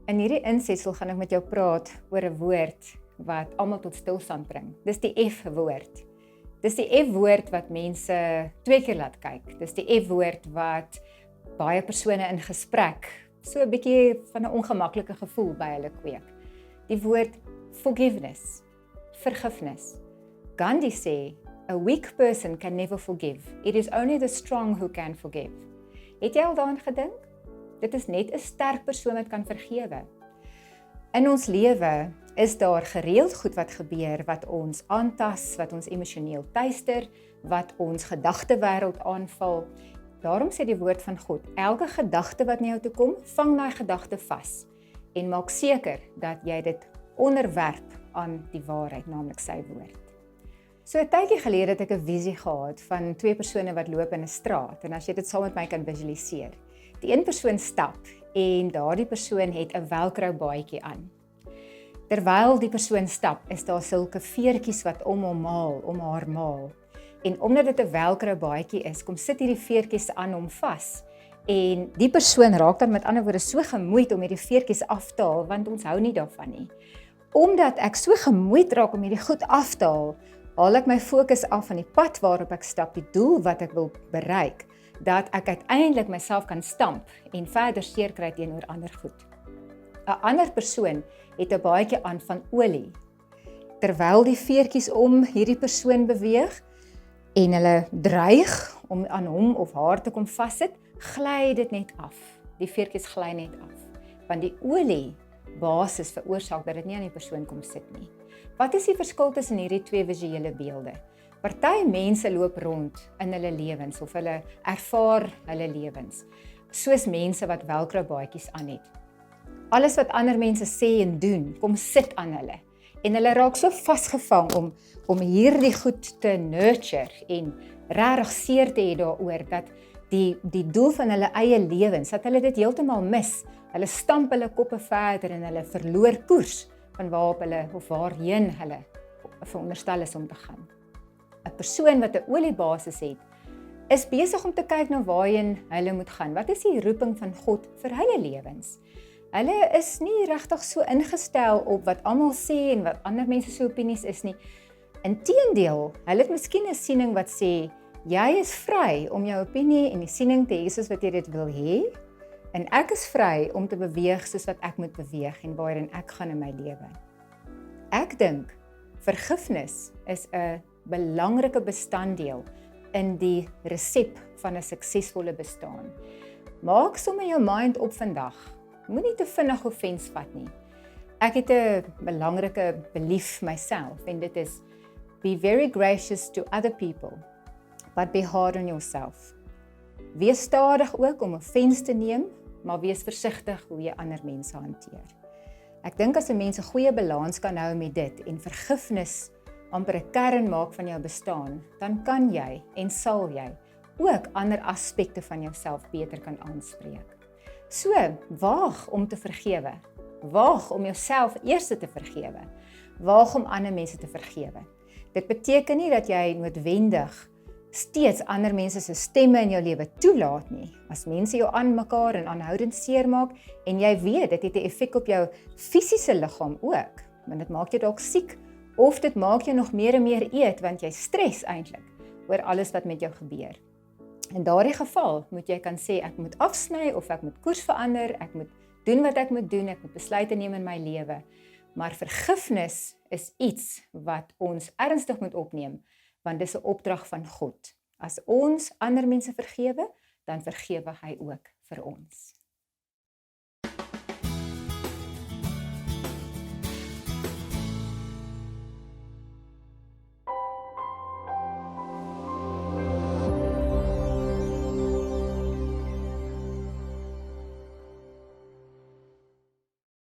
In hierdie insetsel gaan ek met jou praat oor 'n woord wat almal tot stilstand bring. Dis die F-woord. Dis die F-woord wat mense 2 keer laat kyk. Dis die F-woord wat baie persone in gesprek so 'n bietjie van 'n ongemaklike gevoel by hulle kweek. Die woord forgiveness, vergifnis. Gandhi sê, "A weak person can never forgive. It is only the strong who can forgive." Het jy al daaraan gedink? Dit is net 'n sterk persoon wat kan vergewe. In ons lewe is daar gereeld goed wat gebeur wat ons aantas, wat ons emosioneel tuister, wat ons gedagtewêreld aanval. Daarom sê die woord van God, elke gedagte wat na jou toe kom, vang daai gedagte vas en maak seker dat jy dit onderwerp aan die waarheid, naamlik sy woord. So 'n tydjie gelede het ek 'n visie gehad van 2 persone wat loop in 'n straat en as jy dit saam met my kan visualiseer. Die een persoon stap en daardie persoon het 'n velcro baadjie aan. Terwyl die persoon stap, is daar sulke veertjies wat om haar maal. En omdat dit 'n velcro baadjie is, kom sit hierdie veertjies aan hom vas. En die persoon raak dan met ander woorde so gemoeid om hierdie veertjies af te haal, want ons hou nie daarvan nie. Omdat ek so gemoeid raak om hierdie goed af te haal ek my fokus af van die pad waarop ek stap, die doel wat ek wil bereik, dat ek uiteindelik myself kan stamp en verder seer kry teenoor ander goed. 'n Ander persoon het 'n baadjie aan van olie. Terwyl die veertjies om hierdie persoon beweeg en hulle dreig om aan hom of haar te kom vassit, gly dit net af. Die veertjies gly net af. Want die olie basis veroorsaak dat dit nie aan die persoon kom sit nie. Wat is die verskil tussen hierdie 2 visuele beelde? Party mense loop rond in hulle lewens of hulle ervaar hulle lewens soos mense wat velcro baadjies aan het. Alles wat ander mense sê en doen, kom sit aan hulle. En hulle raak so vasgevang om hierdie goed te nurture en regtig seer te hê daaroor dat die doel van hulle eie lewens, dat hulle dit heeltemal mis. Hulle stamp hulle koppe verder en hulle verloor koers van waarop hulle of waarheen hulle veronderstel is om te gaan. 'n Persoon wat 'n oliebasis het, is besig om te kyk na waarheen hulle moet gaan. Wat is die roeping van God vir hulle lewens? Hulle is nie regtig so ingestel op wat almal sê en wat ander mense se opinies is nie. Inteendeel, hulle het miskien 'n siening wat sê, jy is vry om jou opinie en die siening te hê soos wat jy dit wil hê, en ek is vry om te beweeg soos wat ek moet beweeg en waarin ek gaan in my lewe. Ek dink vergifnis is 'n belangrike bestanddeel in die resep van 'n suksesvolle bestaan. Maak sommer jou mind op vandag. Moenie te vinnig offens vat nie. Ek het 'n belangrike belief myself en dit is be very gracious to other people, but be hard on yourself. Wees stadig ook om offens te neem, maar wees versigtig hoe jy ander mense hanteer. Ek dink as 'n mens 'n goeie balans kan hou met dit en vergifnis amper 'n kern maak van jou bestaan, dan kan jy en sal jy ook ander aspekte van jouself beter kan aanspreek. So, waag om te vergewe. Waag om jouself eers te vergewe. Waag om ander mense te vergewe. Dit beteken nie dat jy noodwendig steeds ander mense se stemme in jou lewe toelaat nie. As mense jou aan mekaar en aanhoudend seermaak en jy weet dit het 'n effek op jou fisiese liggaam ook, want dit maak jou dalk siek of dit maak jou nog meer en meer eet want jy stres eintlik oor alles wat met jou gebeur. In daardie geval moet jy kan sê ek moet afsny of ek moet koers verander, ek moet doen wat ek moet doen, ek moet besluite neem in my lewe. Maar vergifnis is iets wat ons ernstig moet opneem, want dis 'n opdrag van God. As ons ander mense vergewe, dan vergewe hy ook vir ons.